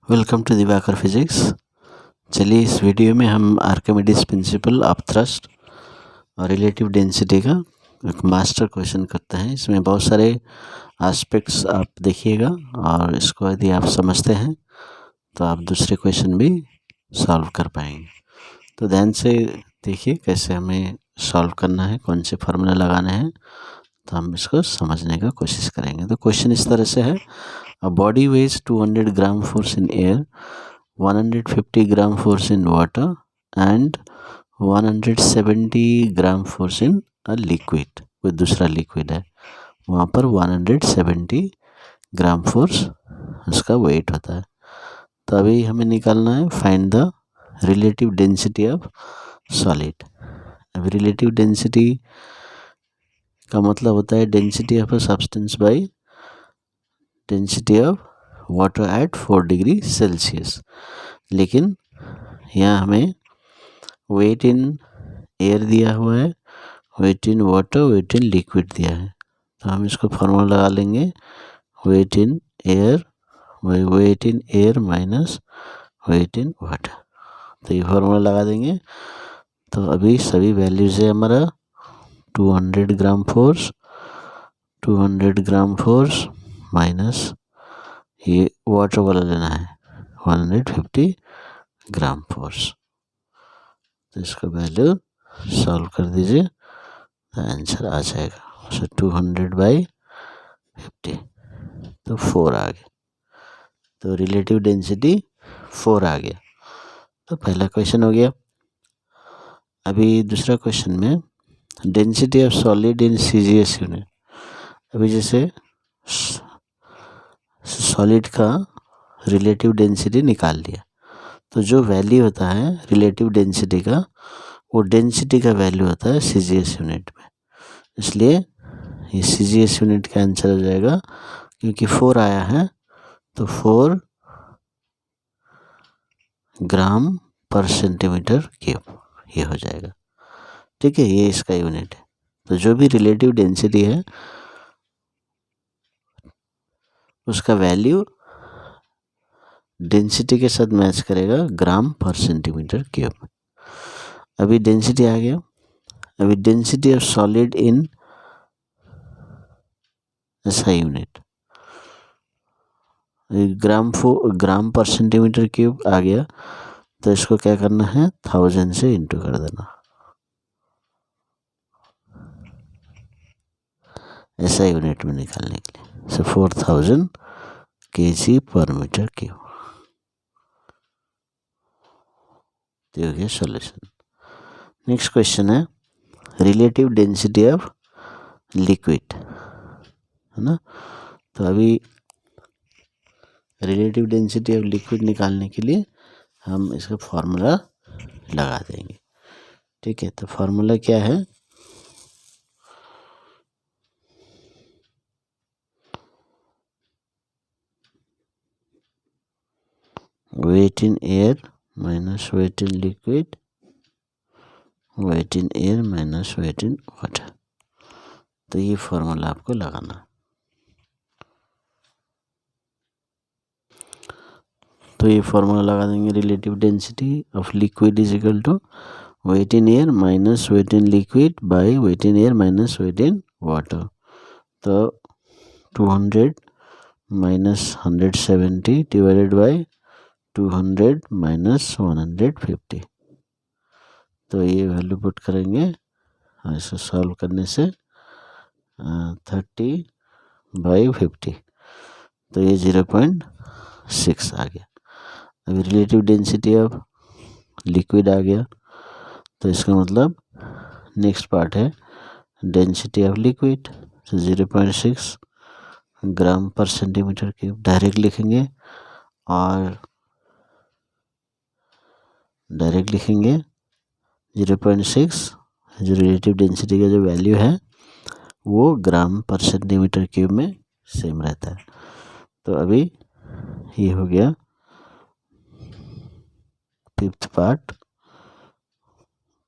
Welcome to Diwakar physics. चलिए इस video में हम आर्किमिडीज प्रिंसिपल ऑफ थ्रस्ट और रिलेटिव डेंसिटी का एक मास्टर क्वेश्चन करते हैं। इसमें बहुत सारे एस्पेक्ट्स आप देखिएगा और इसको यदि आप समझते हैं तो आप दूसरे क्वेश्चन भी सॉल्व कर पाएंगे। तो ध्यान से देखिए कैसे हमें सॉल्व करना है, कौन से फार्मूला लगाने हैं, तो हम इसको समझने का कोशिश करेंगे। तो क्वेश्चन इस तरह से है, a body weighs 200 gram force in air, 150 gram force in water and 170 gram force in a liquid। कोई दूसरा लिक्विड है, वहाँ पर 170 ग्राम फोर्स उसका वेट होता है। तो अभी हमें निकालना है find the relative density of solid. अब रिलेटिव डेंसिटी का मतलब होता है density of a substance by density of water at 4 degree Celsius. लेकिन यहाँ हमें वेट इन एयर दिया हुआ है, weight in water, weight in liquid दिया है। तो हम इसको फार्मूला लगा लेंगे, weight in air minus weight in water. तो ये फार्मूला लगा देंगे। तो अभी सभी वैल्यूज है हमारा 200 ग्राम फोर्स माइनस ये वाटर वाला लेना है 150 ग्राम फोर्स। तो इसका वैल्यू सॉल्व कर दीजिए तो आंसर आ जाएगा। सो 200/50 तो 4 आ गया। तो रिलेटिव डेंसिटी 4 आ गया। तो पहला क्वेश्चन हो गया। अभी दूसरा क्वेश्चन में density of solid in CGS unit. अभी जैसे सॉलिड का रिलेटिव डेंसिटी निकाल लिया, तो जो वैल्यू होता है रिलेटिव डेंसिटी का, वो डेंसिटी का वैल्यू होता है CGS यूनिट में। इसलिए ये CGS यूनिट का आंसर हो जाएगा, क्योंकि 4 आया है तो 4 ग्राम पर सेंटीमीटर क्यूब ये हो जाएगा। ठीक है, ये इसका यूनिट है। तो जो भी रिलेटिव डेंसिटी है उसका वैल्यू डेंसिटी के साथ मैच करेगा ग्राम पर सेंटीमीटर क्यूब। अभी डेंसिटी आ गया। अभी density of solid in SI unit, gram per centimetre cube आ गया। तो इसको क्या करना है, 1000 से इंटू कर देना SI यूनिट में निकालने के लिए। सो 4000 kg पर मीटर क्यूब। तो हो गया सॉल्यूशन। नेक्स्ट क्वेश्चन है रिलेटिव डेंसिटी ऑफ लिक्विड, है ना। तो अभी रिलेटिव डेंसिटी ऑफ लिक्विड निकालने के लिए हम इसका फॉर्मूला लगा देंगे। ठीक है, तो फॉर्मूला क्या है, weight in air minus weight in liquid, weight in air minus weight in water. तो ये फॉर्मूला आपको लगाना। तो ये फॉर्मूला लगा देंगे, relative density of liquid is equal to weight in air minus weight in liquid by weight in air minus weight in water. तो 200 minus 170 divided by 200 minus 150। तो ये वैल्यू पुट करेंगे और इसे सॉल्व करने से 30/50। तो ये 0.6 आ गया। अभी रिलेटिव डेंसिटी ऑफ लिक्विड आ गया। तो इसका मतलब नेक्स्ट पार्ट है डेंसिटी ऑफ लिक्विड। तो 0.6 ग्राम पर सेंटीमीटर क्यूब डायरेक्ट लिखेंगे और 0.6 जो रिलेटिव डेंसिटी का जो वैल्यू है वो ग्राम पर सेंटीमीटर क्यूब में सेम रहता है। तो अभी ये हो गया 5th पार्ट।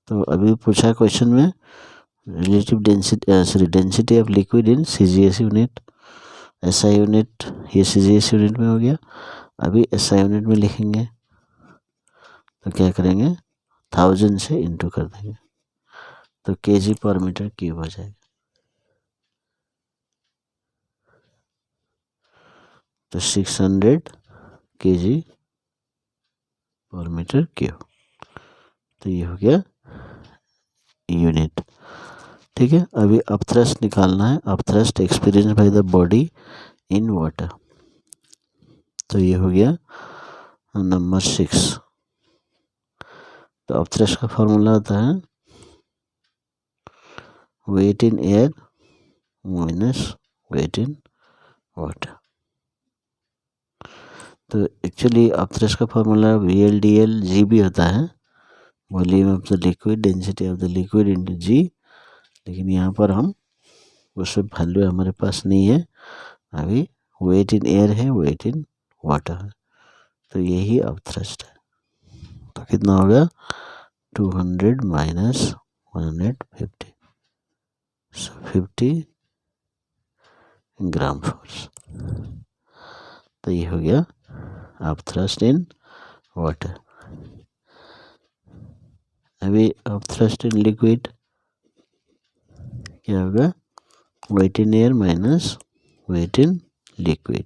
तो अभी पूछा क्वेश्चन में relative density of liquid in CGS unit, SI unit, ये CGS यूनिट में हो गया। अभी SI यूनिट में लिखेंगे तो क्या करेंगे, 1000 से इंटू कर देंगे तो kg पर मीटर क्यूब हो जाएगा। तो 600 kg पर मीटर क्यूब, तो ये हो गया यूनिट। ठीक है, अभी अपथ्रस्ट निकालना है। Upthrust experience by the body in water, तो ये हो गया नंबर 6। तो अपथ्रस्ट का फॉर्मूला होता है weight in air minus weight in water. तो एक्चुअली अपथ्रस्ट का फॉर्मूला VL/DL G भी होता है, volume of the liquid, density of the liquid into G, लेकिन यहाँ पर हम वो सब वैल्यू हमारे पास नहीं है। अभी वेट इन एयर है, वेट इन वाटर है, तो यही अपथ्रस्ट है। तो कितना होगा 200 माइनस 150, 50 ग्राम फोर्स। तो ये हो गया अपथ्रस्ट इन वाटर। अभी अपथ्रस्ट इन लिक्विड क्या होगा, weight in air minus weight in liquid,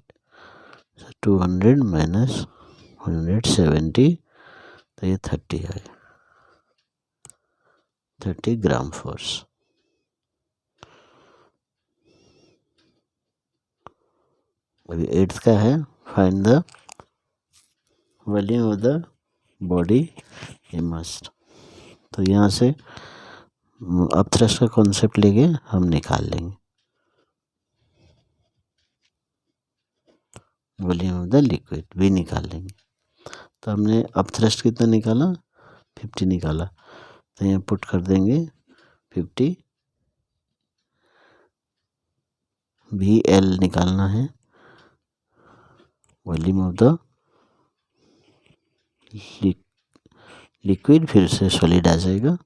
200 minus 170, तो ये 30 है, 30 ग्राम फोर्स। अभी 8th का है, find the volume of the body immersed. तो यहाँ से अपथ्रस्ट का कॉन्सेप्ट लेके हम निकाल लेंगे वॉल्यूम ऑफ द लिक्विड भी निकाल लेंगे। तो हमने अपथ्रस्ट कितना निकाला, 50 निकाला, तो यहाँ पुट कर देंगे 50। VL निकालना है, वॉल्यूम ऑफ द लिक्विड, फिर से सॉलिड आ जाएगा।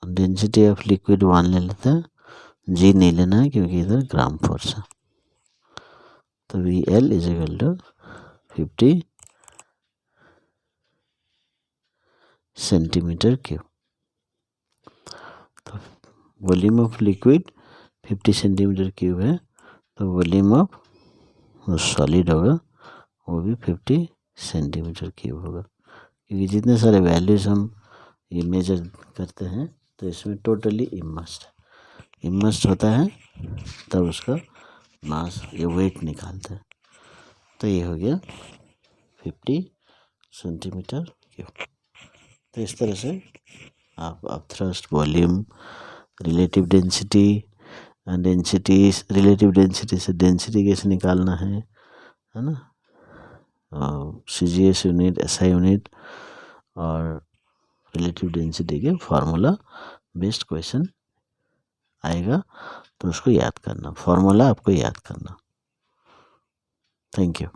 डेंसिटी ऑफ लिक्विड 1 ले लेते हैं, G नहीं लेना है क्योंकि इधर ग्राम फोर्स है। तो VL is equal to 50 centimetre cube. तो volume of liquid 50 centimetre cube है, तो वॉल्यूम ऑफ सॉलिड होगा वो भी 50 सेंटीमीटर क्यूब होगा, क्योंकि जितने सारे वैल्यूज हम ये मेजर करते हैं तो इसमें टोटली इमर्स्ड होता है, तब उसका मास ये वेट निकालते हैं। तो ये हो गया 50 सेंटीमीटर क्यूब। तो इस तरह से आप upthrust, volume, relative density, relative density से डेंसिटी कैसे निकालना है ना, CGS यूनिट, SI यूनिट और रिलेटिव डेंसिटी के फार्मूला बेस्ड क्वेश्चन आएगा, तो उसको याद करना, फार्मूला आपको याद करना। Thank you.